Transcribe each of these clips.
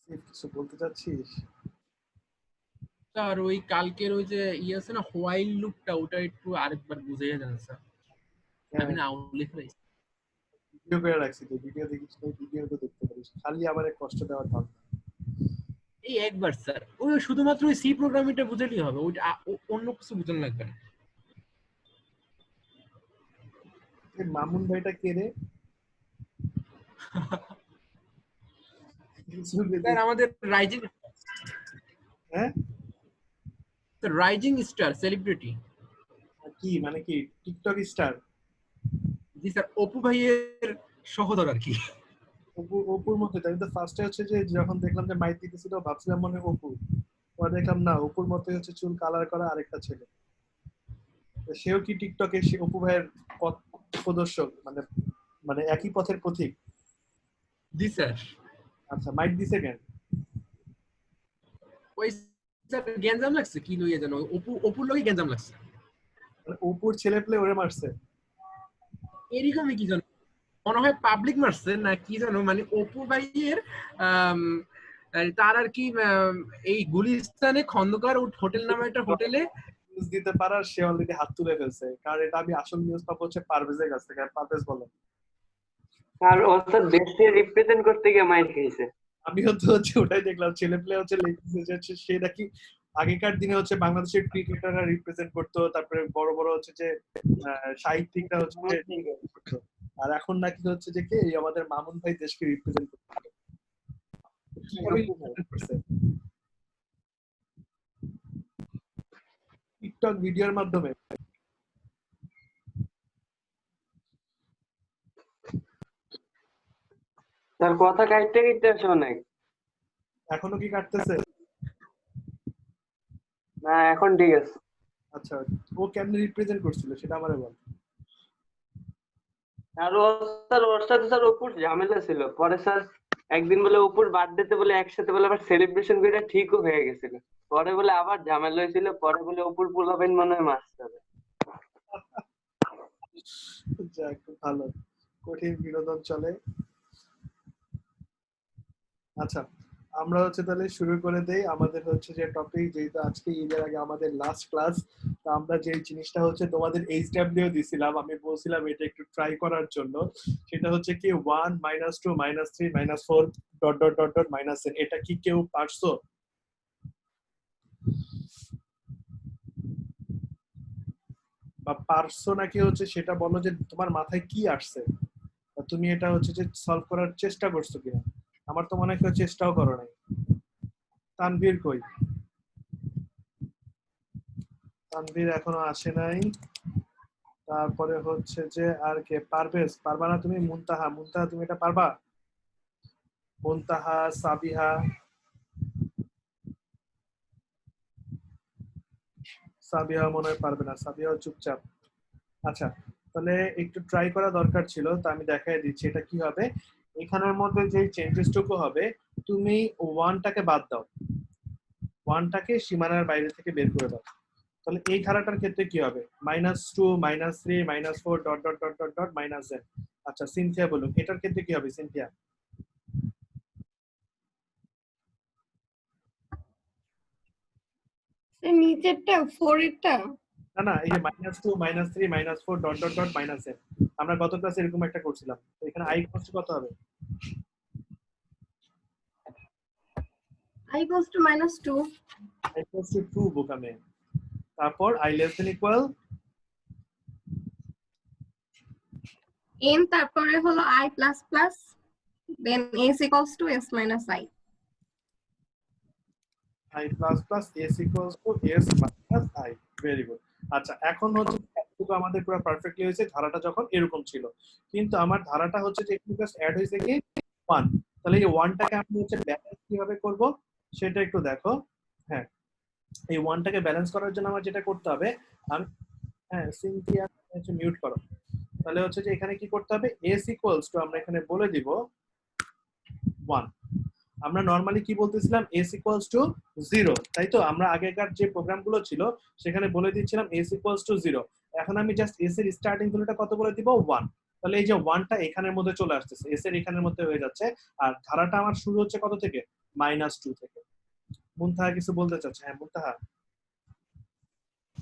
কিছু বলতে চাচ্ছিস? স্যার ওই কালকের ওই যে আছে না হোয়াইল লুপটা, ওটা একটু আরেকবার বুঝিয়ে দেন স্যার। আমি না উল্লেখ করেছি। ভিডিও করে রাখছি, তো ভিডিও দেখিস না, ভিডিও তো দেখতে পারিস, খালি আমার কষ্ট দেওয়ার ধান্দা। এই একবার স্যার ওই শুধুমাত্র ওই সি প্রোগ্রামিংটা বুঝলেই হবে, ওইটা অন্য কিছু বুঝানো লাগবে না। মামুন ভাইটা কে রে? স্যার আমাদের রাইজিং, হ্যাঁ রাইজিং স্টার সেলিব্রিটি। কি মানে কি টিকটক স্টার? জি স্যার, অপু ভাইয়ের সহোদর আর কি। অপুর মধ্যে আমি তো ফার্স্টে হচ্ছে যে যখন দেখলাম যে মাইক দিতেছিল ভাবছিলাম মনে হয় অপু, পরে দেখলাম না, অপুর মতো হচ্ছে চুল কালার করা আরেকটা ছেলে। তো সেও কি টিকটকে সে অপু ভাইয়ের পথ প্রদর্শক, মানে মানে একই পথের পথিক? জি স্যার। আচ্ছা, মাইক দিছে কেন? ওই স্যার গ্যাঞ্জাম লাগছে কি লইয়া যেন, অপুর লোকই গ্যাঞ্জাম লাগছে। মানে অপুর ছেলে পেলে ওরে মারছে? এরকমই কি জানো, মনে হয় পাবলিক মারছে না কি জানো, মানে অপু ভাইয়ের আম, তার আর কি এই গুলিস্তানে খন্দকার হোটেল নামে একটা হোটেলে। নিউজ দিতে পারার সে অলরেডি হাত তুলে ফেলছে, কারণ এটা আমি আসল নিউজ পাবো হচ্ছে পারভেজের কাছ থেকে। পারভেজ বলো। আর ও তো দেশকে রিপ্রেজেন্ট করতে গিয়ে মাইর খেয়েছে। আমিও তো হচ্ছে ওটাই দেখলাম, ছেলে পেলে হচ্ছে লিখতেছে যে হচ্ছে সে নাকি আগেকার দিনে হচ্ছে বাংলাদেশের ক্রিকেটাররা রিপ্রেজেন্ট করতো, তারপরে বড় বড় হচ্ছে যে সাহিত্যিকরা হচ্ছে যে represent করতো। আর এখন নাকি হচ্ছে যে কে এই আমাদের মামুন ভাই দেশকে রিপ্রেজেন্ট করতো। কিভাবে represent করছে? টিকটক ভিডিওর মাধ্যমে? তার কথা কাটতে কাটতে আসে অনেক। এখনো কি কাটতেছে? না এখন ঠিক আছে। আচ্ছা, ও কেমনে রিপ্রেজেন্ট করছিল সেটা আমারে বল। আর ওর সাথে স্যার অপুর ঝামেলা ছিল, পরে স্যার একদিন বলে অপুর বার্থডেতে বলে একসাথে বলে আবার সেলিব্রেশন করে ঠিকও হয়ে গেছিল। পরে বলে আবার ঝামেলা হয়েছিল, পরে বলে অপুর পোলাপাইন মনে হয় মারতে হবে। যাক, ভালো, কঠিন বিনোদন চলে। আচ্ছা, আমরা হচ্ছে তাহলে শুরু করে দেই আমাদের হচ্ছে যে টপিক, যেহেতু আজকে ঈদের আগে আমাদের লাস্ট ক্লাস। তো আমরা যে জিনিসটা হচ্ছে তোমাদের এইচডব্লিউ দিছিলাম, আমি বলছিলাম এটা একটু ট্রাই করার জন্য। সেটা হচ্ছে কি 1 -2 -3 -4 dot dot dot dot -n, এটা কি কেউ পারছো? বা পারছো নাকি হচ্ছে সেটা বলো, যে তোমার মাথায় কি আসছে, বা তুমি এটা হচ্ছে যে সলভ করার চেষ্টা করছো কিনা। আমার তো মনে হয় কেউ চেষ্টাও করো নাই। তানভীর কই? তানভীর এখনো আসে নাই। তারপরে হচ্ছে যে আর কে? পারভেজ পারবা না তুমি? মুনতাহা, মুনতাহা তুমি এটা পারবা? মুনতাহা, সাবিহা? সাবিহা মনে হয় পারবে না, সাবিহা চুপচাপ। আচ্ছা, তাহলে একটু ট্রাই করা দরকার ছিল, তো আমি দেখাই দিচ্ছি এটা কি হবে। এখানের মধ্যে যে চেঞ্জেস টুকু হবে, তুমি ওয়ানটাকে বাদ দাও, ওয়ানটাকে সীমানার বাইরে থেকে বের করে দাও। তাহলে এই ধারাটার ক্ষেত্রে কি হবে? -2 -3 -4 dot dot dot dot dot -n। আচ্ছা, সিনথিয়া বলুন এটার ক্ষেত্রে কি হবে, সিনথিয়া? নিচেরটা 4 এরটা? না না, এই যে -2 -3 -4 ডট ডট ডট -n, আমরা গত ক্লাসে এরকম একটা করছিলাম, তো এখানে i কষ্ট কত হবে? I equals to -2. i equals to 2 বোকামে। তারপর i less than equal n তারপরে হলো i plus plus, then s equals to s minus i. i plus plus s equals to s minus i। Very good. আচ্ছা, এখন হচ্ছে এতটুকু আমাদের পুরো perfectly হয়েছে ধারাটা যখন এরকম ছিল, কিন্তু আমার ধারাটা হচ্ছে যে একটু জাস্ট অ্যাড হয়েছে কি 1। তাহলে এই 1টাকে আমি হচ্ছে ব্যালেন্স কিভাবে করব সেটা একটু দেখো। হ্যাঁ, এই 1টাকে ব্যালেন্স করার জন্য আমার যেটা করতে হবে, আমি, হ্যাঁ সিনথিয়া হচ্ছে মিউট করো। তাহলে হচ্ছে যে এখানে কি করতে হবে, s ইকুয়ালস টু আমরা এখানে বলে দিব 1। আমরা নরমালি কি বলতেছিলাম, s ইকুয়ালস টু 0, তাই তো? আমরা আগেকার যে প্রোগ্রামগুলো ছিল সেখানে বলে দিচ্ছিলাম s ইকুয়ালস টু 0। এখন আমি জাস্ট s এর স্টার্টিং ভ্যালুটা কত বলে দিব, 1। তাহলে এই যে 1টা এখানের মধ্যে চলে আসতেছে, s এর এখানের মধ্যে হয়ে যাচ্ছে। আর ধারাটা আমার শুরু হচ্ছে কত থেকে, -2 থেকে। মুনতাহা কিছু বলতে চাচ্ছে? হ্যাঁ মুনতাহা।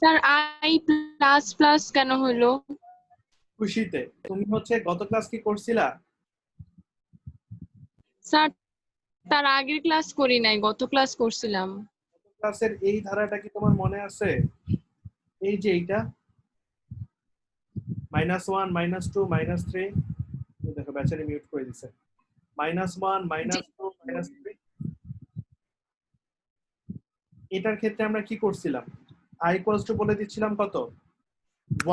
স্যার আই প্লাস প্লাস কেন হলো? খুশিতে তুমি হচ্ছে গত ক্লাস কি করছিলা? স্যার তার আগের ক্লাস করি নাই, গত ক্লাস করছিলাম। ক্লাসের এই ধারাটা কি তোমার মনে আছে? এই যে এইটা -1 -2 -3, দেখো বেচারি মিউট করে দিছে। -1 -2 -3, এটার ক্ষেত্রে আমরা কি করছিলাম? i ইকুয়ালস টু বলে দিচ্ছিলাম কত?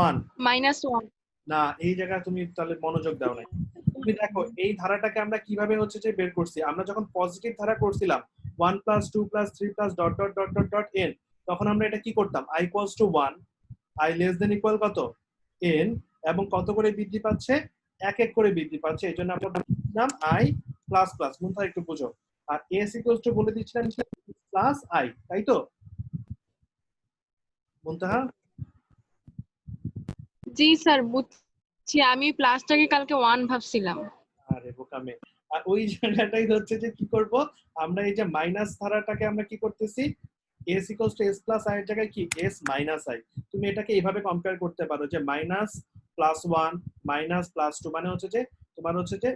1। -1। না, এই জায়গায় তুমি তাহলে মনোযোগ দাও নাই। তুমি দেখো এই ধারাটাকে আমরা কিভাবে হচ্ছে যে বের করছি। আমরা যখন পজিটিভ ধারা করছিলাম 1 + 2 + 3 + dot dot dot dot dot n, তখন আমরা এটা কি করতাম? i equals two 1, i less than equal কত? n, এবং কত করে বৃদ্ধি পাচ্ছে? এক এক করে বৃদ্ধি পাচ্ছে। এই জন্য আমরা বলছিলাম i প্লাস প্লাস। মুনতাহা একটু বুঝো। আর s ইকুয়ালস টু বলে দিচ্ছিলাম প্লাস i, তাই তো মুনতাহা? জি স্যার বুঝছি, আমি প্লাসটাকে কালকে 1 ভাবছিলাম। আরে বোকামে। আর ওই জায়গাটাই হচ্ছে যে কি করব, আমরা এই যে মাইনাস ধারাটাকে আমরা কি করতেছি, s equals to s plus i এর জায়গায় কি s মাইনাস i। তুমি এটাকে এইভাবে কম্পেয়ার করতে পারো যে মাইনাস প্লাস 1 মাইনাস প্লাস 2, মানে হচ্ছে যে তোমার হচ্ছে যে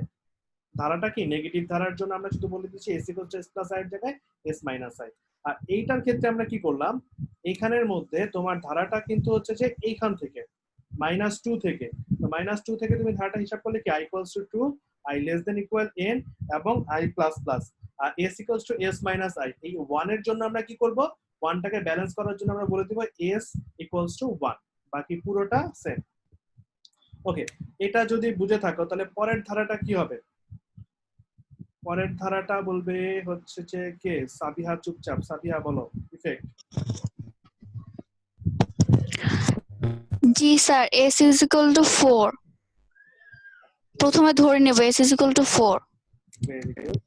ধারাটা কি নেগেটিভ ধারার জন্য আমরা শুধু বলে দিচ্ছি s equals to s plus i এর জায়গায় s মাইনাস i। আর এইটার ক্ষেত্রে আমরা কি করলাম, এইখানের মধ্যে তোমার ধারাটা কিন্তু হচ্ছে যে এইখান থেকে -2 থেকে, তো -2 থেকে তুমি ধারাটা হিসাব করলে কি i equals to 2, i less than equal n, এবং i প্লাস প্লাস, আর s equals to s minus i। এই 1 এর জন্য আমরা কি করব, 1 টাকে ব্যালেন্স করার জন্য আমরা বলে দিব s ইকুয়ালস টু 1, বাকি পুরোটা সেম। ওকে, এটা যদি বুঝে থাকো তাহলে পরের ধারাটা কি হবে? পরের ধারাটা বলবে হচ্ছে যে কে? সাবিহা চুপচাপ, সাবিহা বলো effect. G sir, s is equal to 4। প্রথমে ধরে নেব s is equal to 4, very good.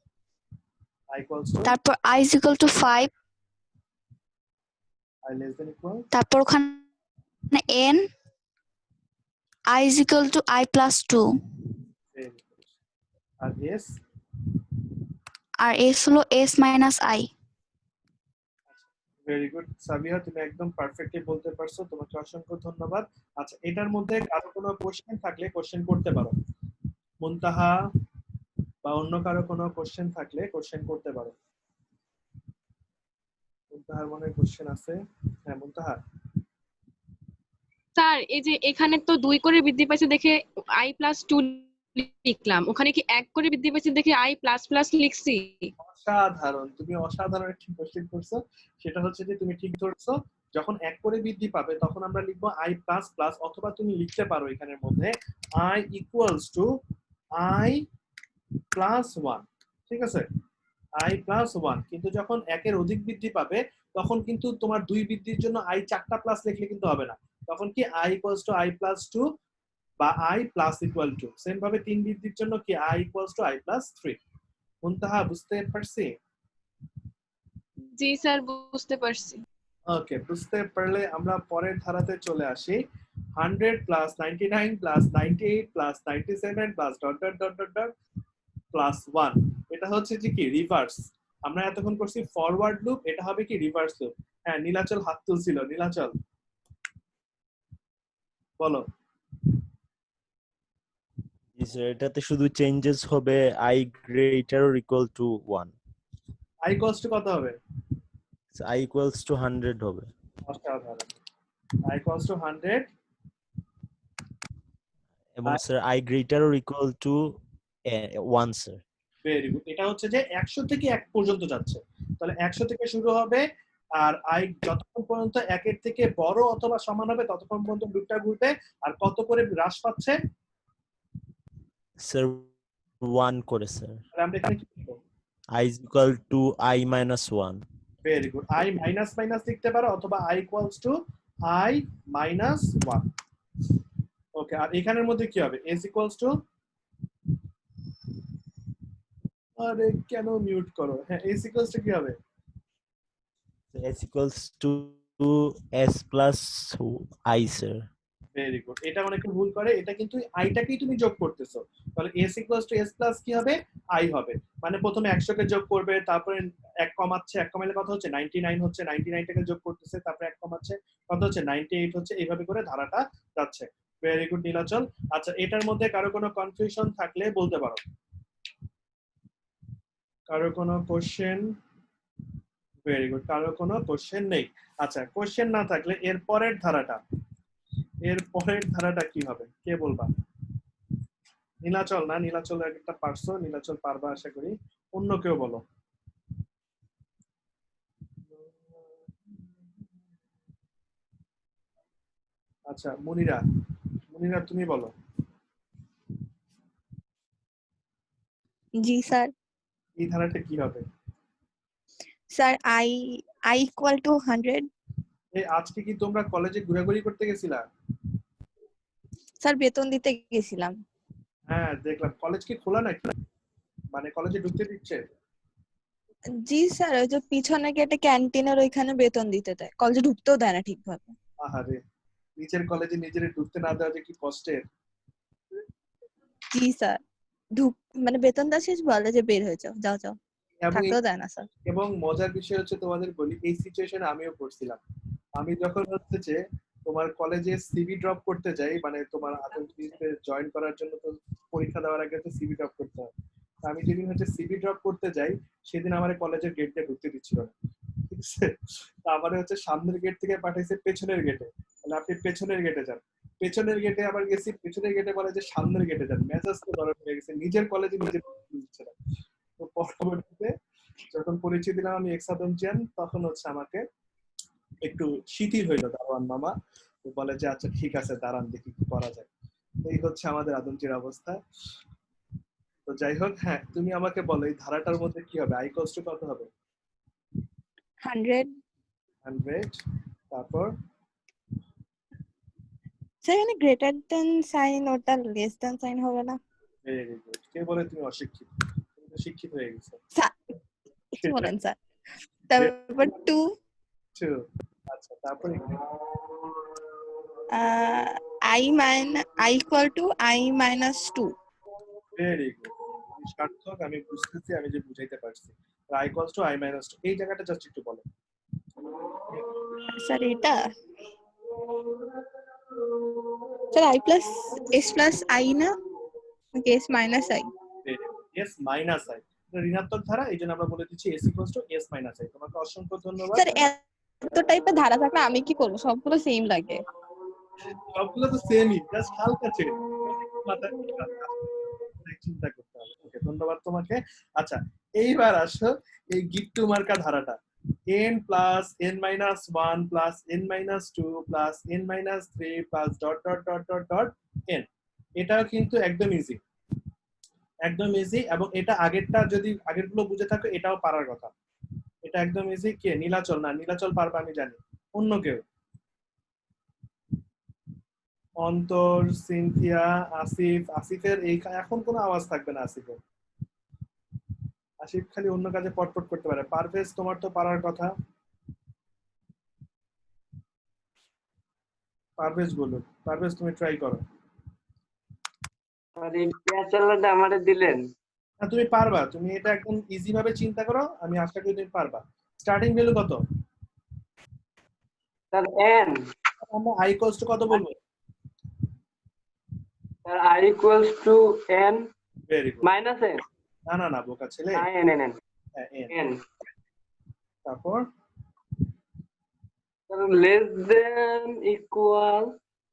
i equals two তারপর i is equal to 5, i less than equal, তারপর ওখানে n, i is equal to i plus 2, very good. আর s? আর s হলো s minus i। Very good Sabiha, তুমি একদম perfectly বলতে পারছো, তোমাকে অসংখ্য ধন্যবাদ। আচ্ছা, এটার মধ্যে কারো কোনো কোশ্চেন থাকলে কোশ্চেন করতে পারো। মুনতাহা বা অন্য কারো কোনো কোশ্চেন থাকলে কোশ্চেন করতে পারো। মুনতাহার মনে কোশ্চেন আছে? হ্যাঁ মুনতাহা। স্যার এই যে এখানে তো 2 করে বৃদ্ধি পাইছে দেখে i প্লাস 2 লিখলাম, ওখানে কি 1 করে বৃদ্ধি পাইছে দেখে i প্লাস প্লাস লিখছি? অসাধারণ, তুমি অসাধারণ একটা কোশ্চেন করছো। সেটা হচ্ছে যে তুমি ঠিক ধরছো, যখন 1 করে বৃদ্ধি পাবে তখন আমরা লিখবো i প্লাস প্লাস, অথবা তুমি লিখতে পারো এখানের মধ্যে i equals two i plus 1, ঠিক আছে? i প্লাস 1, কিন্তু যখন 1 এর অধিক বৃদ্ধি পাবে তখন কিন্তু তোমার 2 বৃদ্ধির জন্য i 4টা প্লাস লিখলে কিন্তু হবে না। তখন কি i equals two i plus 2 বা i plus equal to, same ভাবে 3 বৃদ্ধির জন্য কি i equals two i plus 3। মুনতাহা বুঝতে পারছি? জি স্যার বুঝতে পারছি। ওকে, বুঝতে পারলে আমরা পরের ধারাতে চলে আসি। 100 plus 99 plus 98 plus 97 plus dot dot dot dot dot plus 1, এটা হচ্ছে যে কি রিভার্স। আমরা এতক্ষণ করছি ফরওয়ার্ড লুপ, এটা হবে কি রিভার্স লুপ। হ্যাঁ নীলাচল হাত তুলছিল, নীলাচল বলো। জি স্যার, এটাতে শুধু চেঞ্জেস হবে i greater or equal to 1, i equals two কত হবে? i equals to 100 হবে, অসাধারণ। i ইকুয়ালস টু 100, এবং sir i greater or equal to 1 sir. Very good. এটা হচ্ছে যে 100 থেকে 1 পর্যন্ত যাচ্ছে, তাহলে 100 থেকে শুরু হবে, আর i যতক্ষণ পর্যন্ত 1 এর থেকে বড় অথবা সমান হবে ততক্ষণ পর্যন্ত লুপটা ঘুরবে। আর কত করে হ্রাস পাচ্ছে? স্যার 1 করে স্যার। তাহলে আমরা এখানে কি লিখব? i is equal to i minus 1। Very good, i minus minus লিখতে পারো, অথবা i equals two i minus 1। ওকে, আর এখানের মধ্যে কি হবে? s ইকুয়ালস টু, আরে কেন মিউট করো? হ্যাঁ s ইকুয়ালস টু কি হবে? s equals to s plus i sir. Very good. এটা অনেকে ভুল করে, এটা কিন্তু আইটাকেই তুমি যোগ করতেছো। তাহলে s equals to s plus কি হবে, i হবে। মানে প্রথমে 100 কে যোগ করবে, তারপরে 1 কমাচ্ছে, 1 কমাইলে কত হচ্ছে 99 হচ্ছে, 99 টাকে যোগ করতেছে, তারপরে 1 কমাচ্ছে, কত হচ্ছে 98 হচ্ছে, এইভাবে করে ধারাটা যাচ্ছে। Very good Nilachal. আচ্ছা, এটার মধ্যে কারো কোনো কনফিউশন থাকলে বলতে পারো। কারো কোনো কোশ্চেন? ভেরি গুড, কারো কোনো কোশ্চেন নেই। আচ্ছা, কোশ্চেন না থাকলে এর পরের ধারাটা কি হবে কে বলবা? নীলাচল না, নীলাচল একটা পারছো, নীলাচল পারবা আশা করি। অন্য কেউ বলো। আচ্ছা, মুনিরা তুমি বলো। জি স্যার। এই ধারাটা কি হবে? Sir I equal to 100। এই আজকে কি তোমরা কলেজে ঘোরাঘুরি করতে গেছিলা? স্যার বেতন দিতে গেছিলাম। হ্যাঁ দেখলাম। কলেজ কি খোলা নাকি? মানে কলেজে ঢুকতে দিচ্ছে? জি স্যার, ওই যে পিছনে গেটে ক্যান্টিনের ওইখানে বেতন দিতে দেয়, কলেজে ঢুকতেও দেয় না ঠিকভাবে। আহারে, নিচের কলেজে নিজের ঢুকতে না দেওয়া যে কি কষ্টের। জি স্যার, মানে বেতন দেওয়া শেষ বলে যে বের হয়ে যাও, যাও যাও, এবং থাকতেও দেয় না স্যার। এবং মজার বিষয় হচ্ছে তোমাদের বলি, এই সিচুয়েশনে আমিও পড়ছিলাম। আমি যখন হচ্ছে যে তোমার কলেজে সিভি ড্রপ করতে যাই, মানে তোমার আদমজীবীতে জয়েন করার জন্য তো পরীক্ষা দেওয়ার আগে তো সিভি ড্রপ করতে হয়। আমি যেদিন হচ্ছে সিভি ড্রপ করতে যাই, সেদিন আমার কলেজের গেট দিয়ে ঢুকতে দিচ্ছিল না। ঠিক আছে, তারপরে হচ্ছে সামনের গেট থেকে পাঠাইছে পেছনের গেটে, তাহলে আপনি পেছনের গেটে যান। পেছনের গেটে আবার গেছি, পেছনের গেটে বলে যে সামনের গেটে যান। মেজাজ তো গরম হয়ে গেছে, নিজের কলেজে নিজের দিচ্ছে না। তো পরবর্তীতে যখন পরিচয় দিলাম আমি এক্স আদমজিয়ান, তখন হচ্ছে আমাকে একটু শিথিল হইলো দারোয়ান মামা। তো বলে যে আচ্ছা ঠিক আছে, দাঁড়ান দেখি কি করা যায়। এই হচ্ছে আমাদের আদমজির অবস্থা। তো যাই হোক, হ্যাঁ তুমি আমাকে বলো এই ধারাটার মধ্যে কি হবে, আই কস্ট কত হবে? 100। 100। তারপর স্যার এখানে গ্রেটার দেন সাইন, ওটা লেস দেন সাইন হবে না? Very good. কে বলে তুমি অশিক্ষিত? তুমি তো শিক্ষিত হয়ে গেছো। স্যার কি বলেন স্যার? তারপর 2। আচ্ছা, তারপর I equal to I minus 2। Very good. সার্থক, আমি বুঝতেছি, আমি যে বুঝাইতে পারছি। I equals to I minus 2, এই জায়গাটা জাস্ট একটু বলো। স্যার এটা sir I plus S plus I না, S minus I? S minus I ঋণাত্মক ধারা, এই জন্য আমরা বলে দিচ্ছি S equals to S minus I. তোমাকে অসংখ্য ধন্যবাদ। স্যার এত টাইপের ধারা থাকলে আমি কি করবো, সবগুলো সেম লাগে। সবগুলো তো সেমই, জাস্ট হালকা চেঞ্জ, মাথায় চিন্তা করতে হবে। ওকে, ধন্যবাদ তোমাকে। আচ্ছা, এইবার আসো এই গিট্টু মার্কা ধারাটা, n plus n minus 1 plus n minus 2 plus n minus 3 plus dot dot dot dot dot n। এটাও কিন্তু একদম ইজি, একদম ইজি। এবং এটা আগেরটা যদি আগেরগুলো বুঝে থাকো এটাও পারার কথা। এটা একদম ইজি। কে? নীলাচল না, নীলাচল পারবে আমি জানি। অন্য কেউ? অন্তর, সিনথিয়া, আসিফ। আসিফের এই এখন কোনো আওয়াজ থাকবে না আসিফের। আসিফ খালি অন্য কাজে পটপট করতে পারে। পারভেজ, তোমার তো পারার কথা। পারভেজ বলুন, পারভেজ তুমি ট্রাই করো। আর এই পেঁচালাটা আমারে দিলেন। না তুমি পারবা, তুমি এটা একদম ইজি ভাবে চিন্তা করো, আমি আশা করি তুমি পারবা। স্টার্টিং ভ্যালু কত? Sir n। আমরা আই ইকুয়ালস টু কত বলবো? Sir i equals two n very good. Minus n। না না না বোকা ছেলে, না n n n হ্যাঁ, n। তারপর স্যার লেস দেন ইকুয়াল।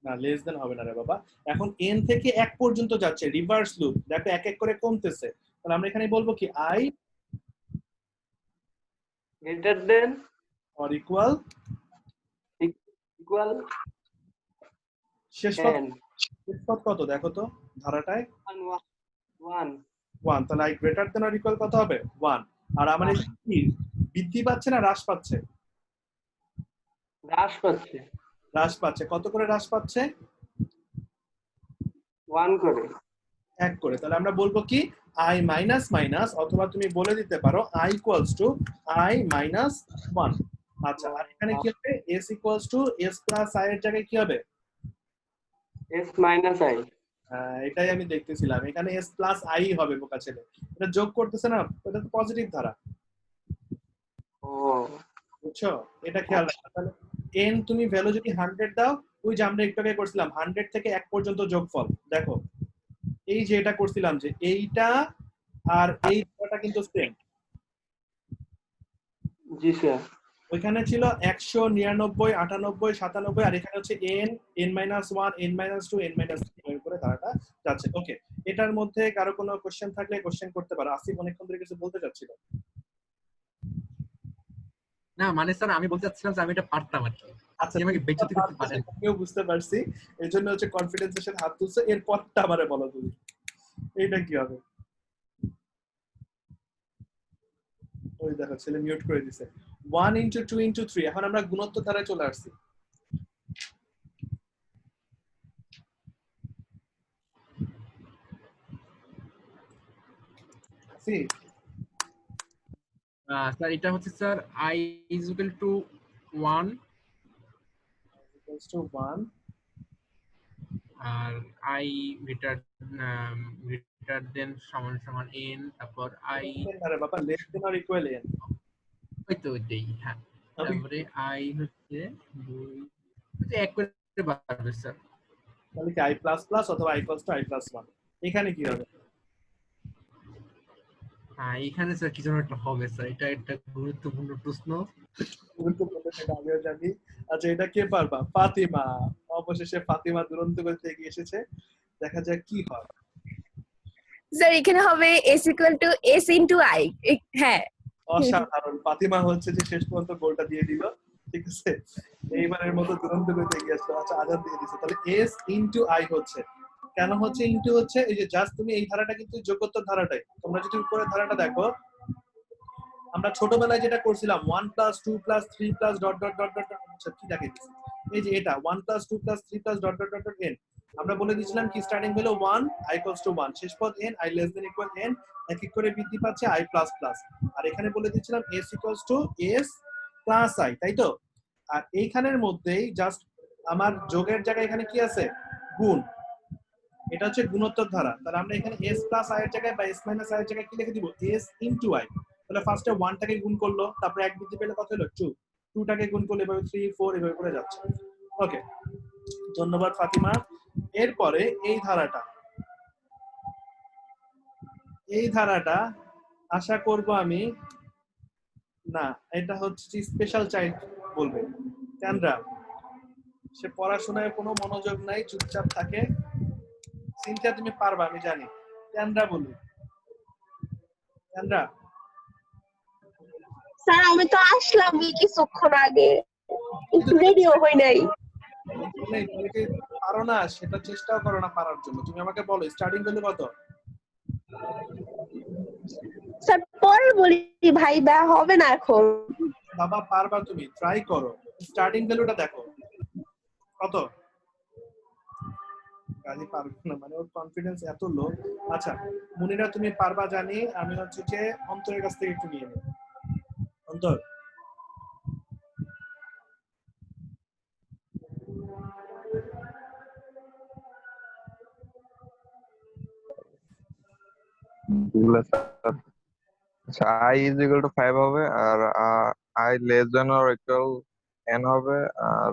না, লেস দেন হবে না রে বাবা। এখন n থেকে 1 পর্যন্ত যাচ্ছে, রিভার্স লুপ, দেখো এক এক করে কমতেছে। তাহলে আমরা এখানে বলবো কি i greater than or equal equal শেষ পদ। n। শেষ পদ কত দেখো তো ধারাটায়? 1 1। তাহলে i greater than or equal কত হবে? 1। আর আমার এই কি বৃদ্ধি পাচ্ছে না হ্রাস পাচ্ছে? হ্রাস পাচ্ছে। হ্রাস পাচ্ছে। কত করে হ্রাস পাচ্ছে? 1 করে। 1 করে। তাহলে আমরা বলবো কি i মাইনাস মাইনাস, অথবা তুমি বলে দিতে পারো i equals two i minus 1। আচ্ছা, আর এখানে কি হবে? s equals to s plus i এর জায়গায় কি হবে? S minus I. এটাই আমি দেখতেছিলাম, এখানে এস প্লাস আই হবে বোকা ছেলে, এটা যোগ করতেছে না, এটা তো পজিটিভ ধারা, ও বুঝছো? এটা খেয়াল রাখো। তাহলে এন তুমি ভ্যালু যদি 100 দাও, ওই যে আমরা একটু আগে করছিলাম 100 থেকে 1 পর্যন্ত যোগফল, দেখো এই যে এটা করছিলাম যে এইটা আর এই ধারাটা কিন্তু সেম। জি স্যার। ওইখানে ছিল 100, 99, 98, 97, আর এখানে হচ্ছে n, n-1, n-2, n-3 করে ধারাটা যাচ্ছে। ওকে, এটার মধ্যে কারো কোনো কোশ্চেন থাকলে কোশ্চেন করতে পারো। আসিফ অনেকক্ষণ ধরে কিছু বলতে চাচ্ছিল। না মানে স্যার আমি বলতে চাচ্ছিলাম যে আমি এটা পারতাম আর কি, আচ্ছা, আপনি আমাকে বেঁচে করতে পারেন। আমিও বুঝতে পারছি, এই জন্য হচ্ছে কনফিডেন্সের সাথে হাত তুলছে। এরপরটা আমারে বলো তুমি, এইটা কি হবে? ওই দেখো ছেলে মিউট করে দিছে। 1 into 2 into 3, এখন আমরা গুণোত্তর ধারায় চলে আসছি। স্যার এটা হচ্ছে sir i is equal to 1 equals to 1 আর i greater than সমান সমান n, তারপর i আরে বাবা less than or equal n, ওই তো ওইটাই, হ্যাঁ। তারপরে i হচ্ছে 2 1 করে বাড়বে স্যার। তাহলে কি i প্লাস প্লাস অথবা i equals two i plus 1, এখানে কি হবে? হ্যাঁ এখানে স্যার কি যেন একটা হবে স্যার, এটা একটা গুরুত্বপূর্ণ প্রশ্ন। গুরুত্বপূর্ণ, সেটা আমিও জানি। আচ্ছা, এটা কে পারবা? ফাতিমা। অবশেষে ফাতিমা দুরন্ত করে এগিয়ে এসেছে, দেখা যাক কি হয়। স্যার এখানে হবে s equal to s into i। হ্যাঁ অসাধারণ, ফাতিমা হচ্ছে যে শেষ পর্যন্ত গোলটা দিয়ে দিল, ঠিক আছে, এইবারের মতো দুরন্ত করে এগিয়ে আসলো। আচ্ছা, আজাদ দিয়ে দিছে। তাহলে s ইনটু i হচ্ছে, কেন হচ্ছে ইনটু হচ্ছে? এই যে জাস্ট তুমি এই ধারাটা কিন্তু যোগোত্তর ধারাটাই, তোমরা যদি উপরের ধারাটা দেখো, আমরা ছোটবেলায় যেটা করছিলাম 1 plus 2 plus 3 plus dot dot dot dot, আচ্ছা কি দেখাইতেছি, এই যে এটা 1 plus 2 plus 3 plus dot dot dot dot n, আমরা বলে দিয়েছিলাম কি starting value 1, i equals two 1, শেষ পদ n, i less than equal n, এক এক করে বৃদ্ধি পাচ্ছে i প্লাস প্লাস, আর এখানে বলে দিয়েছিলাম s equals to s plus i, তাই তো? আর এইখানের মধ্যেই জাস্ট আমার যোগের জায়গায় এখানে কি আছে? গুণ, এটা হচ্ছে গুণোত্তর ধারা। তাহলে আমরা এখানে s প্লাস i এর জায়গায় বা s মাইনাস i এর জায়গায় কি লিখে দিব? s into i। তাহলে ফার্স্টে 1 টাকে গুণ করলো, তারপরে এক বৃদ্ধি পেলে কত হলো? 2, 2 টাকে গুণ করলে এভাবে 3, 4 এভাবে করে যাচ্ছে। ওকে, ধন্যবাদ ফাতিমা। এরপরে এই ধারাটা আশা করব আমি, না এটা হচ্ছে স্পেশাল চাইল্ড বলবে। কেনরা? সে পড়াশোনায় কোনো মনোযোগ নাই, চুপচাপ থাকে। সিনথিয়া তুমি পারবা আমি জানি, কেনরা বলি, কেনরা? স্যার আমি তো আসলাম কিছুক্ষণ আগে, একটু রেডিও হই নাই। তুমি কি পারো না সেটা চেষ্টাও করো না পারার জন্য। তুমি আমাকে বলো স্টার্টিং ভ্যালু কত? স্যার পরে বলি ভাই, দা হবে না এখন। বাবা পারবা, তুমি ট্রাই করো। স্টার্টিং ভ্যালুটা দেখো কত। গালি পারবে না মানে ওর কনফিডেন্স এত লো। আচ্ছা মুনিরা তুমি পারবা জানি, আমি হচ্ছে যে অন্তরের কাছ থেকে একটু নিয়ে নিই। অন্তর, আচ্ছা i is equal to 5 হবে, আর i less than or equal n হবে, আর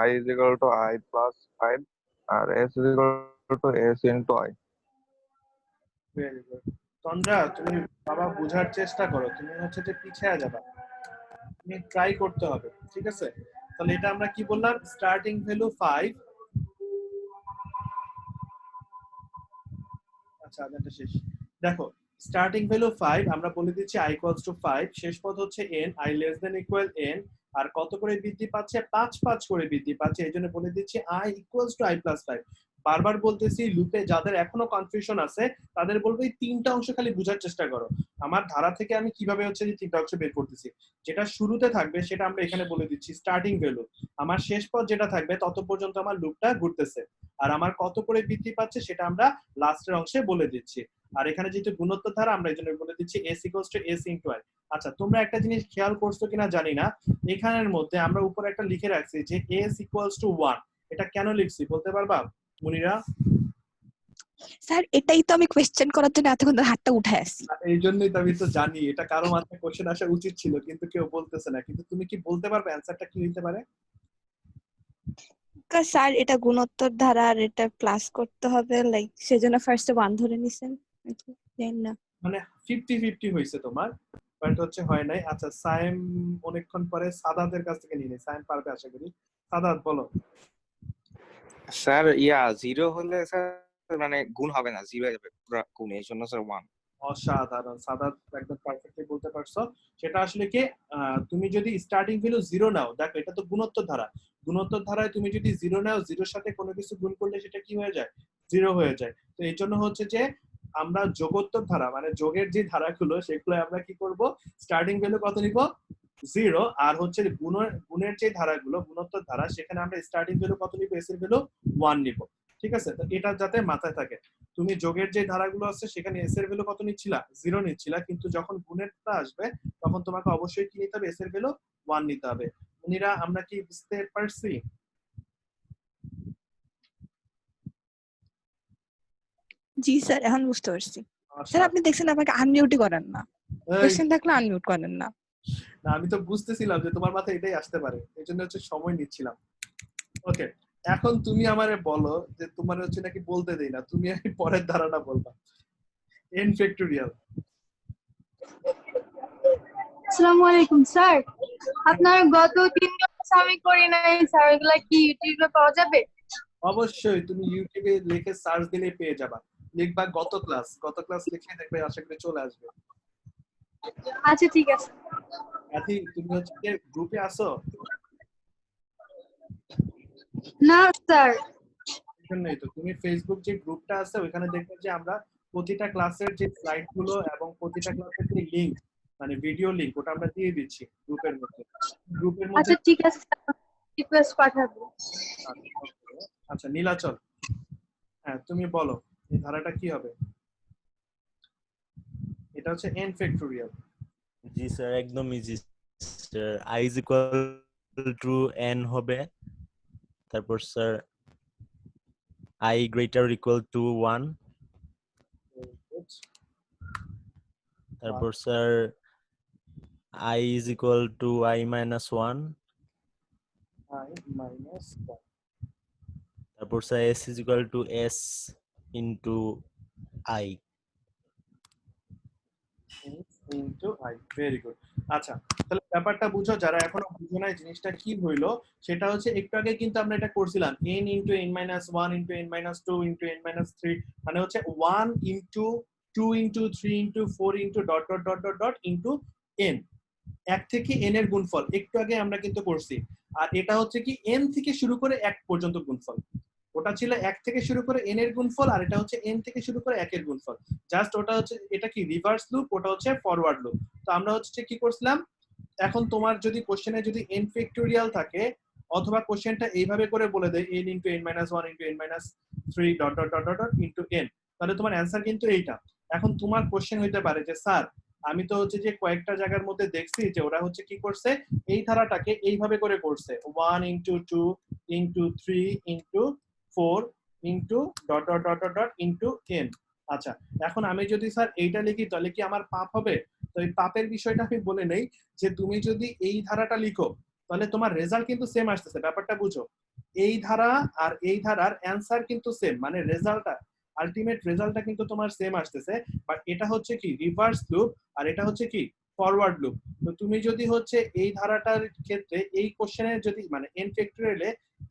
i is equal to i plus 5, আর s is equal to s into i। Very good. Tandra তুমি বাবা বোঝার চেষ্টা করো, তুমি হচ্ছে যে পিছিয়ে যাবা, তুমি ট্রাই করতে হবে, ঠিক আছে? তাহলে এটা আমরা কি বললাম? Starting value 5। আচ্ছা আদানটা শেষ। দেখো স্টার্টিং ভ্যালু 5, আমরা বলে দিচ্ছি i ইকুয়ালস টু 5, শেষ পদ হচ্ছে n, i less than equal n, আর কত করে বৃদ্ধি পাচ্ছে? 5 করে বৃদ্ধি পাচ্ছে, এইজন্য বলে দিচ্ছি i equals two i plus 5। বারবার বলতেছি, লুপে যাদের এখনো কনফিউশন আছে তাদের বলবো এই তিনটা অংশ খালি বোঝার চেষ্টা করো। আমার ধারা থেকে আমি কিভাবে হচ্ছে যে তিনটা অংশ বের করতেছি, যেটা শুরুতে থাকবে সেটা আমরা এখানে বলে দিচ্ছি স্টার্টিং ভ্যালু, আমার শেষ পদ যেটা থাকবে তত পর্যন্ত আমার লুপটা ঘুরতেছে, আর আমার কত করে বৃদ্ধি পাচ্ছে সেটা আমরা লাস্টের অংশে বলে দিচ্ছি। আর এখানে যেহেতু গুণোত্তর ধারা, আমরা এই জন্য বলে দিচ্ছি s equals to s into i। আচ্ছা তোমরা একটা জিনিস খেয়াল করছো কিনা জানি না, এখানের মধ্যে আমরা উপরে একটা লিখে রাখছি যে s ইকুয়ালস টু 1, এটা কেন লিখছি বলতে পারবা? মুনিরা? স্যার এটাই তো আমি কোয়েশ্চেন করার জন্য এতক্ষণ ধরে হাতটা উঠায় আসছি। এই জন্যই তো আমি তো জানি এটা কারো মাথায় কোশ্চেন আসা উচিত ছিল, কিন্তু কেউ বলতেছে না। কিন্তু তুমি কি বলতে পারবে অ্যান্সারটা কি হইতে পারে? স্যার এটা গুণোত্তর ধারা আর এটা প্লাস করতে হবে, লাইক সেজন্য ফার্স্টে 1 ধরে নিছেন নাকি জানি না। মানে 50-50 হয়েছে তোমার, বাট হচ্ছে হয় নাই। আচ্ছা, সাইম অনেকক্ষণ পরে সাদাতের কাছ থেকে নিয়ে নেই। সাইম পারবে আশা করি। সাদাত বলো। স্যার জিরো হলে স্যার মানে গুণ হবে না, জিরো হয়ে যাবে পুরো গুণ, এই জন্য স্যার 1। অসাধারণ, সাদাত একদম পারফেক্টলি বলতে পারছো। সেটা আসলে কি, তুমি যদি স্টার্টিং ভ্যালু 0 নাও, দেখো এটা তো গুণোত্তর ধারা। গুণোত্তর ধারায় তুমি যদি 0 নাও, 0-র সাথে কোনো কিছু গুণ করলে সেটা কি হয়ে যায়? 0 হয়ে যায়। তো এই জন্য হচ্ছে যে আমরা যোগোত্তর ধারা মানে যোগের যে ধারাগুলো সেগুলো আমরা কি করব, স্টার্টিং ভ্যালু কত নিব? 0। আর হচ্ছে গুণের যে ধারাগুলো গুণোত্তর ধারা, সেখানে আমরা স্টার্টিং ভ্যালু কত নিব? এস এর ভ্যালু 1 নিব। ঠিক আছে, তো এটা যাতে মাথায় থাকে। তুমি যোগের যে ধারাগুলো আছে সেখানে এস এর ভ্যালু কত নিচ্ছিলা? 0 নিচ্ছিলা, কিন্তু যখন গুণেরটা আসবে তখন তোমাকে অবশ্যই কি নিতে হবে? এস এর ভ্যালু 1 নিতে হবে। মুনিরা, আমরা কি বুঝতে পারছি? জি স্যার, এখন বুঝতে পারছি। স্যার আপনি দেখছেন আমাকে আনমিউটই করেন না, কোয়েশ্চেন থাকলে আনমিউট করেন না। না, আমি তো বুঝতেছিলাম যে তোমার মাথায় এটাই আসতে পারে, এই জন্য হচ্ছে সময় নিচ্ছিলাম। ওকে, এখন তুমি আমারে বলো যে তোমার হচ্ছে নাকি বলতে দেই না, তুমি পরের ধারাটা বলবা। n factorial. আসসালামু আলাইকুম স্যার, আপনার গত 3 ক্লাস আমি করি নাই স্যার, এগুলা কি ইউটিউবে পাওয়া যাবে? অবশ্যই, তুমি ইউটিউবে লিখে সার্চ দিলে পেয়ে যাবা। লিখবা গত ক্লাস লিখে দেখবে, আশা করি চলে আসবে। আচ্ছা ঠিক আছে। আদি, তুমি হচ্ছে গ্রুপে আছো? না স্যার। এজন্যই তো তুমি ফেসবুক যে গ্রুপটা আছে ওখানে দেখবে যে আমরা প্রতিটা ক্লাসের যে স্লাইড গুলো এবং প্রতিটা ক্লাসের যে লিংক মানে ভিডিও লিংক, ওটা আমরা দিয়ে দিচ্ছি গ্রুপের মধ্যে। আচ্ছা ঠিক আছে, রিকোয়েস্ট পাঠাবো। আচ্ছা নীলাচল, হ্যাঁ তুমি বলো এই ধারাটা কি হবে? এটা হচ্ছে n ফ্যাক্টোরিয়াল। জি স্যার, একদম easy sir. i is equal to n হবে, তারপর sir i greater or equal to 1, তারপর sir i is equal to i minus 1, তারপর sir s is equal to s into i। Very good. আচ্ছা, তাহলে ব্যাপারটা বুঝো যারা এখনো বুঝো নাই জিনিসটা কি হইলো, সেটা হচ্ছে একটু আগে কিন্তু আমরা এটা করছিলাম n into n minus 1 into n minus 2 into n minus 3, মানে হচ্ছে 1 into 2 into 3 into 4 into dot dot dot dot dot into n, 1 থেকে n এর গুণফল একটু আগে আমরা কিন্তু করছি। আর এটা হচ্ছে কি n থেকে শুরু করে 1 পর্যন্ত গুণফল। ওটা ছিল 1 থেকে শুরু করে n এর গুণফল, আর এটা হচ্ছে n থেকে শুরু করে 1 এর গুণফল। জাস্ট ওটা হচ্ছে, এটা কি রিভার্স লুপ, ওটা হচ্ছে ফরওয়ার্ড লুপ। তো আমরা হচ্ছে কি করছিলাম, এখন তোমার যদি কোশ্চেনে যদি n ফ্যাক্টোরিয়াল থাকে অথবা কোশ্চেনটা এইভাবে করে বলে দেয় n into n minus 1 into n minus 3 dot dot dot dot dot into n, তাহলে তোমার অ্যানসার কিন্তু এইটা। এখন তোমার কোশ্চেন হইতে পারে যে স্যার আমি তো হচ্ছে যে কয়েকটা জায়গার মধ্যে দেখছি যে ওরা হচ্ছে কি করছে, এই ধারাটাকে এইভাবে করে করছে 1 into 2 into 3 into 4 into dot dot dot dot dot into n। আচ্ছা, এখন আমি যদি স্যার এইটা লিখি তাহলে কি আমার পাপ হবে? তো এই পাপের বিষয়টা আমি বলে নেই, যে তুমি যদি এই ধারাটা লিখো তাহলে তোমার রেজাল্ট কিন্তু সেম আসতেছে। ব্যাপারটা বুঝো, এই ধারা আর এই ধারার অ্যানসার কিন্তু সেম, মানে রেজাল্টটা আলটিমেট রেজাল্টটা কিন্তু তোমার সেম আসতেছে, বাট এটা হচ্ছে কি রিভার্স লুপ আর এটা হচ্ছে কি ফরওয়ার্ড লুপ। তো তুমি যদি হচ্ছে এই ধারাটার ক্ষেত্রে এই কোশ্চেনের যদি মানে n ফ্যাক্টোরিয়ালে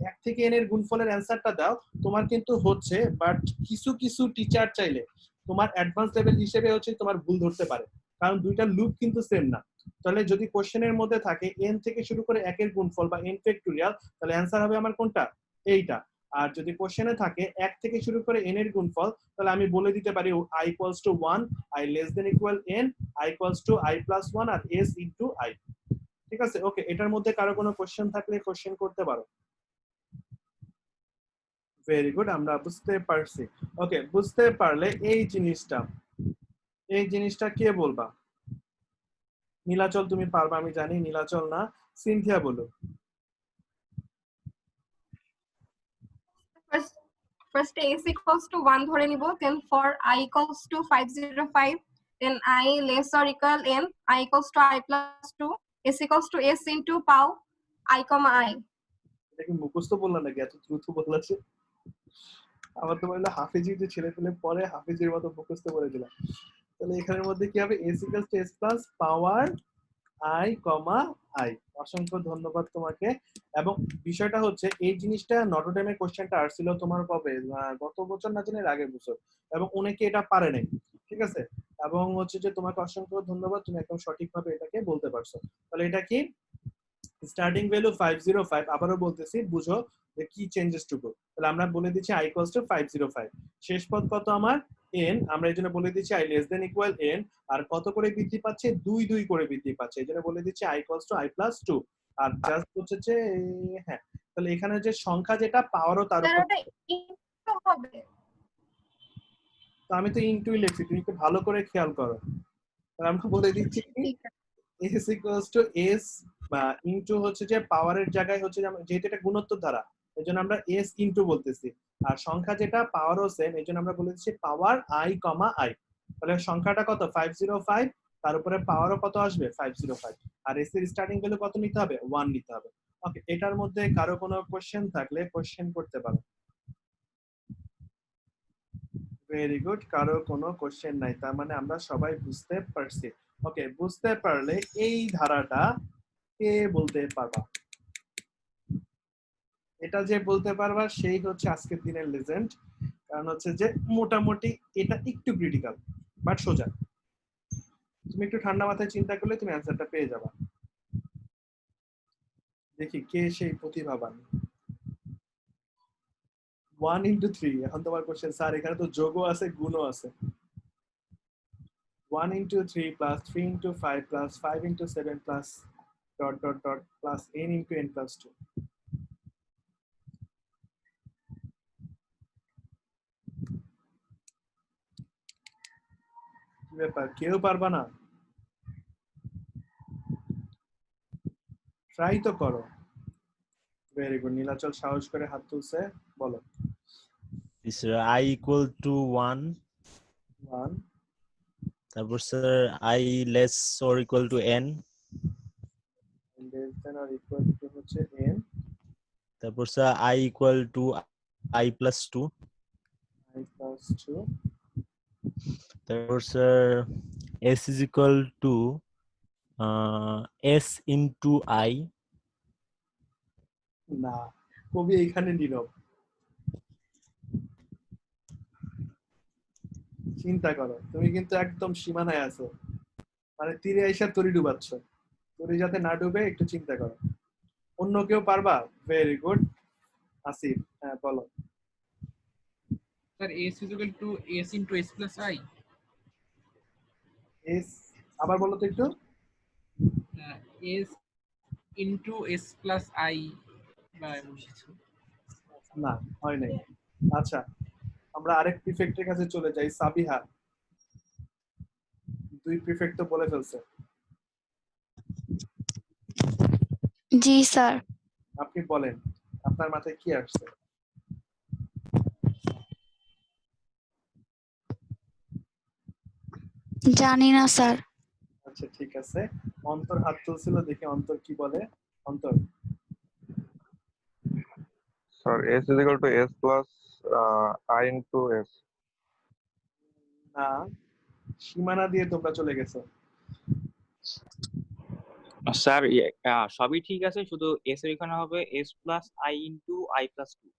1 থেকে n এর গুণফলের অ্যানসারটা দাও, তোমার কিন্তু হচ্ছে, বাট কিছু কিছু টিচার চাইলে তোমার অ্যাডভান্স লেভেল হিসেবে হচ্ছে তোমার ভুল ধরতে পারে, কারণ দুইটা লুপ কিন্তু সেম না। তাহলে যদি কোশ্চেনের মধ্যে থাকে n থেকে শুরু করে 1 এর গুণফল বা n ফ্যাক্টোরিয়াল, তাহলে অ্যানসার হবে আমার কোনটা? এইটা। আর যদি কোশ্চেনে থাকে 1 থেকে শুরু করে n এর গুণফল, তাহলে আমি বলে দিতে পারি i equals to 1, i less than equal n, i equals to i plus 1 R s into i। ঠিক আছে, ওকে, এটার মধ্যে কারো কোনো কোশ্চেন থাকলে কোশ্চেন করতে পারো। ভেরি গুড, আমরা বুঝতে পারছি। ওকে, বুঝতে পারলে এই জিনিসটা কে বলবা? নীলাচল তুমি পারবা আমি জানি, নীলাচল না, সিনথিয়া বলো। First s equals to 1 ধরে নিব, then for I equals to 505, then I less or equal n, I equals to I plus 2, s equals to s into pow I comma I. এটা কি মুখস্থ বললা নাকি এত দ্রুত বললাছে? আমার তো বললো হাফিজি যে ছেলে পেলে পরে হাফিজির মতো মুখস্থ করে দিলাম। তাহলে এখানের মধ্যে কি হবে, s equals to s plus power I comma I। অসংখ্য ধন্যবাদ তোমাকে। এবং বিষয়টা হচ্ছে এই জিনিসটা নটরডেমের কোশ্চেনটা আসছিল তোমার কবে, গত বছর না জানি এর আগের বছর, এবং অনেকে এটা পারে নাই, ঠিক আছে। এবং হচ্ছে যে তোমাকে অসংখ্য ধন্যবাদ, তুমি একদম সঠিকভাবে এটাকে বলতে পারছো। তাহলে এটা কি স্টার্টিং ভ্যালু 505, আবারও বলতেছি বুঝো যে কি চেঞ্জেস টুকু। তাহলে আমরা বলে দিচ্ছি i equals to 505, শেষ পদ কত আমার n, আমরা এই জন্য বলে দিচ্ছি i less than equal n, আর কত করে বৃদ্ধি পাচ্ছে 2 করে বৃদ্ধি পাচ্ছে, এই জন্য বলে দিচ্ছি i equals to I plus 2। আর জাস্ট হচ্ছে যে হ্যাঁ, তাহলে এখানে যে সংখ্যা যেটা পাওয়ারও তার উপর, ওটা ইনটু হবে। তো আমি তো ইনটুই লিখছি, তুমি একটু ভালো করে খেয়াল করো। তাহলে আমরা বলে দিচ্ছি s equals to s into হচ্ছে যে পাওয়ারের জায়গায় হচ্ছে যেহেতু এটা গুণোত্তর ধারা, এই জন্য আমরা s ইনটু বলতেছি, আর সংখ্যা যেটা পাওয়ারও সেম, এই জন্য আমরা বলে দিচ্ছি পাওয়ার i কমা i। তাহলে সংখ্যাটা কত 505, তার উপরে পাওয়ারও কত আসবে 505, আর s এর স্টার্টিং ভ্যালু কত নিতে হবে 1 নিতে হবে। ওকে, এটার মধ্যে কারো কোনো কোশ্চেন থাকলে কোশ্চেন করতে পারো। ভেরি গুড, কারো কোনো কোশ্চেন নাই, তার মানে আমরা সবাই বুঝতে পারছি। ওকে, বুঝতে পারলে এই ধারাটা কে বলতে পারবা? এটা যে বলতে পারবা সেই হচ্ছে আজকের দিনের লেজেন্ড, কারণ হচ্ছে যে মোটামুটি এটা একটু ক্রিটিক্যাল বাট সোজা, তুমি একটু ঠান্ডা মাথায় চিন্তা করলে তুমি অ্যানসারটা পেয়ে যাবা। দেখি কে সেই প্রতিভাবান। 1 into 3, এখন তোমার কোশ্চেন স্যার এখানে তো যোগও আছে গুণও আছে। 1 into 3 plus 3 into 5 plus 5 into 7 plus ... plus n into n plus 2। কি ব্যাপার, কেউ পারবা না? ট্রাই তো করো। ভেরি গুড, নীলাচল সাহস করে হাত তুলছে, বলো। স্যার i equal to 1, তারপর sir i less or equal to n, less than or equal to হচ্ছে n, তারপর sir i equal to I plus 2, I plus 2, তারপর sir s is equal to s into I। না, কবি এখানে নীরব, চিন্তা করো, তুমি কিন্তু একদম সীমানায় আছো, মানে তীরে আইসা তরি ডুবাচ্ছ, তরি যাতে না ডুবে একটু চিন্তা করো। অন্য কেউ পারবা? ভেরি গুড, আসিফ, হ্যাঁ বলো। Sir s is equal to s into s plus I। S, আবার বলো তো একটু। s into s plus I বা এমন কিছু। না, হয় নাই। আচ্ছা, আমরা আরেক প্রিফেক্টের কাছে চলে যাই, সাবিহা। 2 প্রিফেক্ট তো বলে ফেলছে। জি স্যার। আপনি বলেন, আপনার মাথায় কি আসছে? জানি না স্যার। আচ্ছা ঠিক আছে, অন্তর হাত তুলছিল, দেখি অন্তর কি বলে। অন্তর। Sir s is equal to s plus I into s। না, সীমানা দিয়ে তোমরা চলে গেছো। স্যার সবই ঠিক আছে, শুধু s এর এখানে হবে s plus I into I plus 2।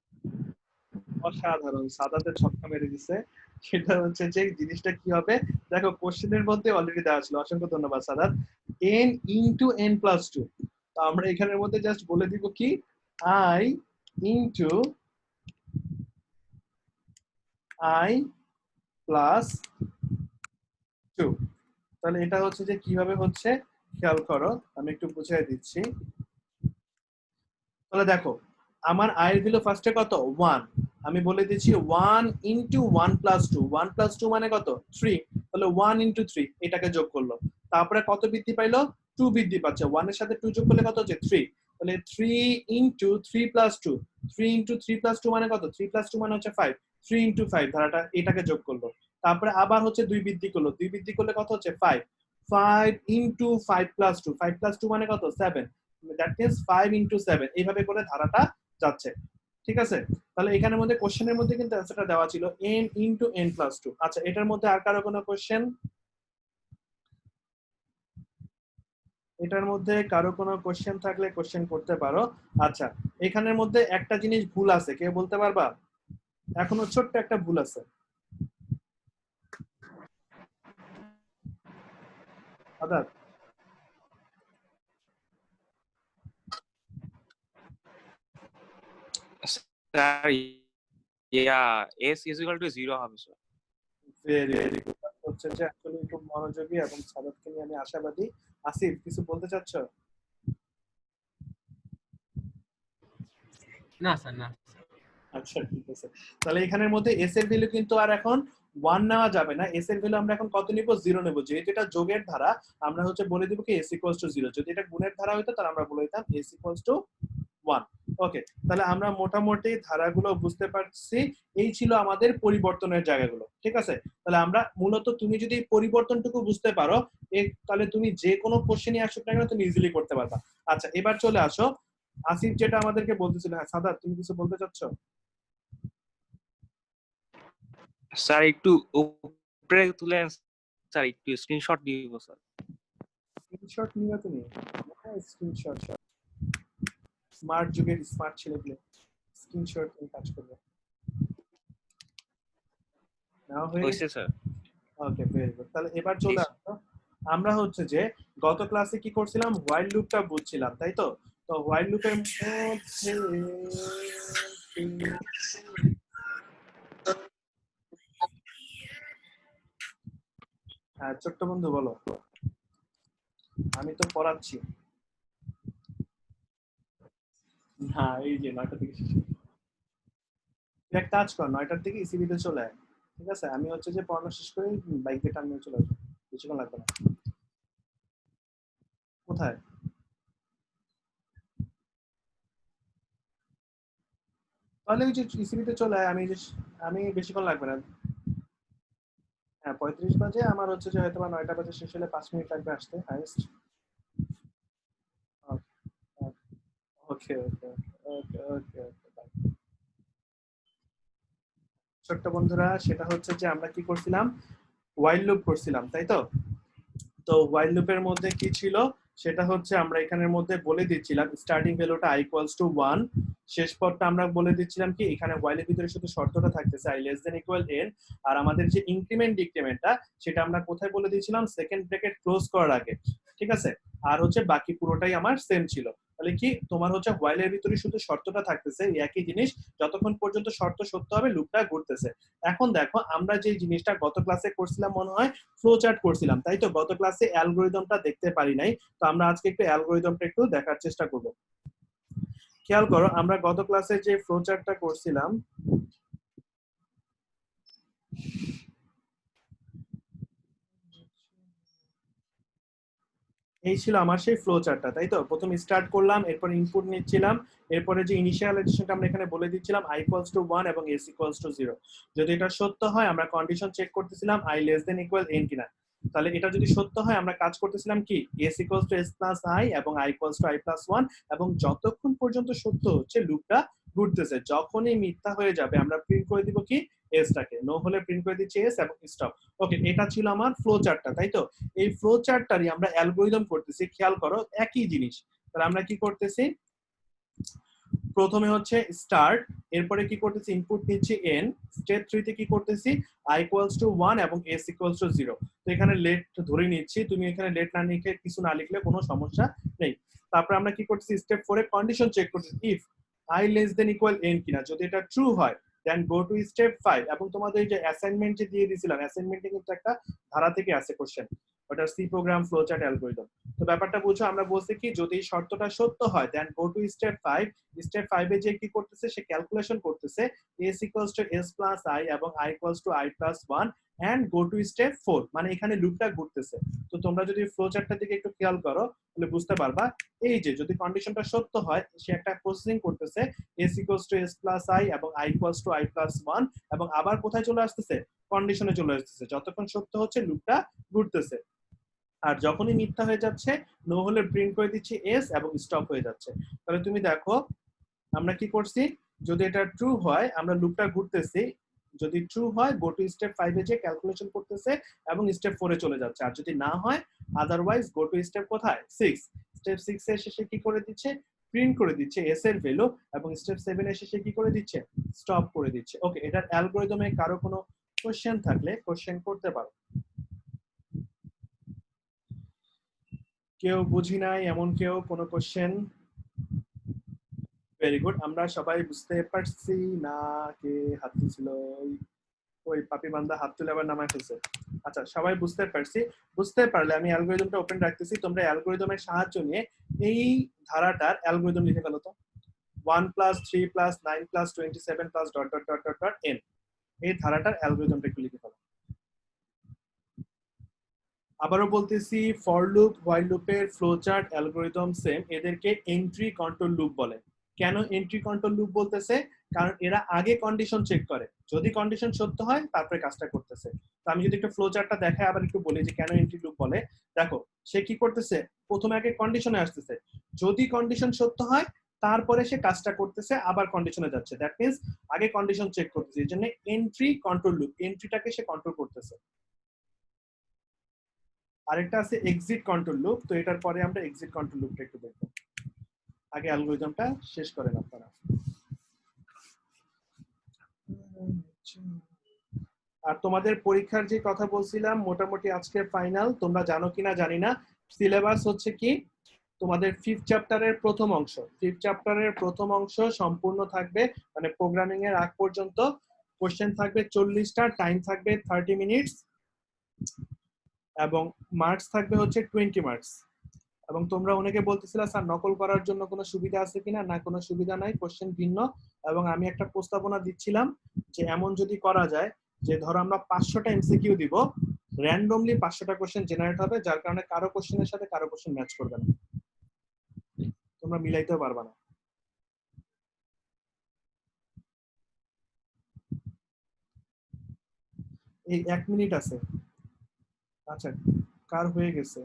অসাধারণ, সাদাতে ছক্কা মেরে দিছে। সেটা হচ্ছে যে জিনিসটা কি হবে, দেখো কোশ্চেনের মধ্যে অলরেডি দেওয়া ছিল, অসংখ্য ধন্যবাদ Saadat, n into n plus 2। তো আমরা এখানের মধ্যে জাস্ট বলে দিব কি I into I plus 2। তাহলে এটা হচ্ছে যে কিভাবে হচ্ছে খেয়াল করো, আমি একটু বুঝিয়ে দিচ্ছি। তাহলে দেখো আমার i এর ভ্যালু ফার্স্টে কত 1, আমি বলে দিচ্ছি 1 into 1 plus 2, 1 plus 2 মানে কত 3, তাহলে 1 into 3 এটাকে যোগ করলো, তারপরে কত বৃদ্ধি পাইলো 2 বৃদ্ধি পাচ্ছে, 1 এর সাথে 2 যোগ করলে কত হচ্ছে 3, তাহলে 3 ইনটু 3 প্লাস 2, 3 ইনটু 3 প্লাস 2 মানে কত? 3 প্লাস 2 মানে হচ্ছে 5, 3 ইনটু 5 ধারাটা এটাকে যোগ করলো, তারপরে আবার হচ্ছে 2 বৃদ্ধি করলো, 2 বৃদ্ধি করলে কত হচ্ছে? 5, 5 ইনটু 5 প্লাস 2, 5 প্লাস 2 মানে কত? 7, দ্যাট মিন্স 5 ইনটু 7, এইভাবে করে ধারাটা যাচ্ছে। ঠিক আছে, তাহলে এখানের মধ্যে কোশ্চেনের মধ্যে কিন্তু অ্যান্সারটা দেওয়া ছিল n ইনটু n প্লাস 2। আচ্ছা, এটার মধ্যে আর কারো কোনো কোশ্চেন? এটার মধ্যে কারো কোনো কোশ্চেন থাকলে কোশ্চেন করতে পারো। আচ্ছা, এখানের মধ্যে একটা জিনিস ভুল আছে, কেউ বলতে পারবা? এখনো ছোট্ট একটা ভুল আছে। Other sir yeah s is equal to 0 হবে স্যার। Very good. হচ্ছে যে আসলে খুব মনোযোগী এবং সাদাতকে নিয়ে আমি আশাবাদী। আসিফ, কিছু বলতে চাচ্ছ? না স্যার, না। আচ্ছা, ঠিক আছে। তাহলে এখানের মধ্যে s এর ভ্যালু কিন্তু আর এখন 1 নেওয়া যাবে না, s এর ভ্যালু আমরা এখন কত নিব? 0 নেব। যেহেতু এটা যোগের ধারা, আমরা হচ্ছে বলে দিব কি s 0। যদি এটা গুণের ধারা হইতো তাহলে আমরা বলে দিতাম s 1। ওকে, তাহলে আমরা মোটামুটি ধারাগুলো বুঝতে পারছি। এই ছিল আমাদের পরিবর্তনের জায়গাগুলো। ঠিক আছে, তাহলে আমরা মূলত তুমি যদি পরিবর্তনটুকু বুঝতে পারো, তাহলে তুমি যে কোনো কোশ্চেনই আসুক না কেন তুমি ইজিলি করতে পারবা। আচ্ছা, এবার চলে আসো আসিফ যেটা আমাদেরকে বলতেছিল। হ্যাঁ সাদাত, তুমি কিছু বলতে চাচ্ছ? স্যার একটু উপরে তুলেন স্যার, একটু স্ক্রিনশট দিব স্যার। স্ক্রিনশট নিবা তুমি? হ্যাঁ, স্ক্রিনশট। স্মার্ট যুগের স্মার্ট ছেলেগুলো স্ক্রিনশট নিয়ে কাজ করবে। নাও হয়ে হইছে স্যার। ওকে, ভেরি গুড। তাহলে এবার চলে আসো, আমরা হচ্ছে যে গত ক্লাসে কি করছিলাম? হোয়াইল লুপটা বুঝছিলাম, তাই তো? তো হোয়াইল লুপের মধ্যে হ্যাঁ ছোট্ট বন্ধু বলো। আমি তো পড়াচ্ছি না, এই যে 9টা থেকে শেষ। এক কাজ কর, 9টার দিকে ইসিবিতে চলে আয়। ঠিক আছে, আমি হচ্ছে যে পড়ানো শেষ করে বাইক দিয়ে টার্মিনাল চলে আসবো, বেশিক্ষণ লাগবে না। কোথায়? তাহলে ওই যে ইসিবিতে চলে আয়, আমি বেশিক্ষণ লাগবে না। হ্যাঁ 35 বাজে, আমার হচ্ছে যে হয়তো 9টা বাজে শেষ হলে 5 মিনিট লাগবে আসতে হাইস্ট। ওকে ওকে ওকে ওকে ওকে। ছোট্ট বন্ধুরা, সেটা হচ্ছে যে আমরা কি করছিলাম? হোয়াইল লুপ করছিলাম, তাই তো? তো হোয়াইল লুপের মধ্যে কি ছিল সেটা হচ্ছে আমরা এখানের মধ্যে বলে দিচ্ছিলাম স্টার্টিং ভ্যালুটা i = 1, শেষ পদটা আমরা বলে দিচ্ছিলাম কি এখানে হোয়াইলের ভিতরে শুধু শর্তটা থাকতেছে i <= n, আর আমাদের যে ইনক্রিমেন্ট ডিক্রিমেন্টটা সেটা আমরা কোথায় বলে দিয়েছিলাম? সেকেন্ড ব্র্যাকেট ক্লোজ করার আগে। ঠিক আছে, আর হচ্ছে বাকি পুরোটাই আমার সেম ছিল। তাহলে কি তোমার হচ্ছে হোয়াইলের ভিতরে শুধু শর্তটা থাকতেছে, একই জিনিস, যতক্ষণ পর্যন্ত শর্ত সত্য হবে লুপটা ঘুরতেছে। এখন দেখো, আমরা যে জিনিসটা গত ক্লাসে করছিলাম মনে হয় ফ্লো চার্ট করছিলাম, তাই তো? গত ক্লাসে অ্যালগরিদমটা দেখতে পারি নাই, তো আমরা আজকে একটু অ্যালগরিদমটা একটু দেখার চেষ্টা করব। খেয়াল করো, আমরা গত ক্লাসে যে ফ্লো চার্টটা করছিলাম, এই ছিল আমার সেই ফ্লো চার্টটা, তাই তো? প্রথম স্টার্ট করলাম, এরপর ইনপুট নিচ্ছিলাম, এরপরে যে ইনিশিয়ালাইজেশনটা আমরা এখানে বলে দিচ্ছিলাম i = 1 এবং s = 0। যদি এটা সত্য হয় আমরা কন্ডিশন চেক করতেছিলাম i <= n কিনা। তাহলে এটা যদি সত্য হয় আমরা কাজ করতেছিলাম কি s = s + i এবং i = i + 1, এবং যতক্ষণ পর্যন্ত সত্য হচ্ছে লুপটা ঘুরতেছে। যখনই মিথ্যা হয়ে যাবে আমরা প্রিন্ট করে দিব কি s টাকে, নো হলে প্রিন্ট করে দিচ্ছি s এবং স্টপ। ওকে, এটা ছিল আমার ফ্লো চার্টটা, তাই তো? এই ফ্লো চার্টটারই আমরা অ্যালগরিদম করতেছি। খেয়াল করো, একই জিনিস। তাহলে আমরা কি করতেছি? প্রথমে হচ্ছে স্টার্ট, এরপরে কি করতেছি? ইনপুট নিচ্ছি n, স্টেপ 3 তে কি করতেছি? i = 1 এবং s = 0। তো এখানে লেট ধরে নিচ্ছি, তুমি এখানে লেট না লিখে কিছু না লিখলে কোনো সমস্যা নেই। তারপর আমরা কি করতেছি? স্টেপ 4 এ কন্ডিশন চেক করতেছি ইফ i <= n কিনা। যদি এটা ট্রু হয় দেন গো টু স্টেপ 5। এবং তোমাদের যে অ্যাসাইনমেন্ট যে দিয়ে দিয়েছিলাম, অ্যাসাইনমেন্টে কিন্তু একটা ধারা থেকে আছে কোশ্চেন, ওটা C program flow chart algorithm. তো ব্যাপারটা বুঝো, আমরা বলছি কি যদি শর্তটা সত্য হয় দেন গো টু স্টেপ 5। স্টেপ 5 এ যে কি করতেছে? সে ক্যালকুলেশন করতেছে s = s + i এবং i = i + 1 and go to step 4, মানে এখানে লুপটা ঘুরতেছে। তো তোমরা যদি ফ্লো চার্টটার দিকে একটু খেয়াল করো, তাহলে বুঝতে পারবা এই যে যদি কন্ডিশনটা সত্য হয় সে একটা প্রসেসিং করতেছে s equals to s plus i এবং i equals to i plus 1 এবং আবার কোথায় চলে আসতেছে কন্ডিশনে চলে আসতেছে যতক্ষণ সত্য হচ্ছে লুপটা ঘুরতেছে আর যখনই মিথ্যা হয়ে যাচ্ছে নো হলে প্রিন্ট করে দিচ্ছি s এবং স্টপ হয়ে যাচ্ছে তাহলে তুমি দেখো আমরা কি করছি যদি এটা ট্রু হয় আমরা লুপটা ঘুরতেছি যদি ট্রু হয় গো টু স্টেপ 5 এ যে ক্যালকুলেশন করতেছে এবং স্টেপ 4 এ চলে যাচ্ছে আর যদি না হয় আদারওয়াইজ গো টু স্টেপ কোথায় 6 স্টেপ 6 এ শেষে কি করে দিচ্ছে প্রিন্ট করে দিচ্ছে s এর ভ্যালু এবং স্টেপ 7 এ শেষে কি করে দিচ্ছে স্টপ করে দিচ্ছে ওকে এটার অ্যালগরিদমে কারো কোনো কোশ্চেন থাকলে কোশ্চেন করতে পারো কেউ বুঝি নাই এমন কেউ কোনো কোশ্চেন ভেরি গুড আমরা সবাই বুঝতে পারছি না কে হাত তুলছিল ওই পাপি বান্দা হাত তুলে আবার নামায় ফেলছে আচ্ছা সবাই বুঝতে পারছি বুঝতে পারলে আমি অ্যালগরিদমটা ওপেন রাখতেছি তোমরা অ্যালগরিদমের সাহায্য নিয়ে এই ধারাটার অ্যালগরিদম লিখে ফেলো তো 1 plus 3 plus 9 plus 27 plus ... n এই ধারাটার অ্যালগরিদমটা একটু লিখে ফেলো আবারও বলতেছি ফর লুপ হোয়াইল লুপের ফ্লোচার্ট অ্যালগরিদম সেম এদেরকে এন্ট্রি কন্ট্রোল লুপ বলে কেন এন্ট্রি কন্ট্রোল লুপ বলতেছে কারণ এরা আগে কন্ডিশন চেক করে যদি কন্ডিশন সত্য হয় তারপরে কাজটা করতেছে তো আমি যদি একটু ফ্লোচার্টটা দেখাই আবার একটু বলি যে কেন এন্ট্রি লুপ বলে দেখো সে কি করতেছে প্রথমে আগে কন্ডিশনে আসতেছে যদি কন্ডিশন সত্য হয় তারপরে সে কাজটা করতেছে আবার কন্ডিশনে যাচ্ছে দ্যাট মিন্স আগে কন্ডিশন চেক করতেছে এই জন্য এন্ট্রি কন্ট্রোল লুপ এন্ট্রিটাকে সে কন্ট্রোল করতেছে আরেকটা আছে এক্সিট কন্ট্রোল লুপ তো এটার পরে আমরা এক্সিট কন্ট্রোল লুপটা একটু দেখব আগে অ্যালগরিদমটা শেষ করেন আপনারা আর তোমাদের পরীক্ষার যে কথা বলছিলাম মোটামুটি আজকে ফাইনাল তোমরা জানো কিনা জানি না সিলেবাস হচ্ছে কি তোমাদের 5th চ্যাপ্টারের প্রথম অংশ 5th চ্যাপ্টারের প্রথম অংশ সম্পূর্ণ থাকবে মানে প্রোগ্রামিং এর আগ পর্যন্ত কোশ্চেন থাকবে 40টা টাইম থাকবে 30 মিনিটস এবং মার্কস থাকবে হচ্ছে 20 মার্কস এবং তোমরা অনেকে বলতেছিলা স্যার নকল করার জন্য কোনো সুবিধা আছে কিনা না কোনো সুবিধা নাই কোশ্চেন ভিন্ন এবং আমি একটা প্রস্তাবনা দিচ্ছিলাম যে এমন যদি করা যায় যে ধরো আমরা 500টা এমসিকিউ দিব র্যান্ডমলি 500টা কোশ্চেন জেনারেট হবে যার কারণে কারো কোশ্চেনের সাথে কারো কোশ্চেন ম্যাচ করবে না তোমরা মিলাইতেও পারবে না এই 1 মিনিট আছে আচ্ছা কার হয়ে গেছে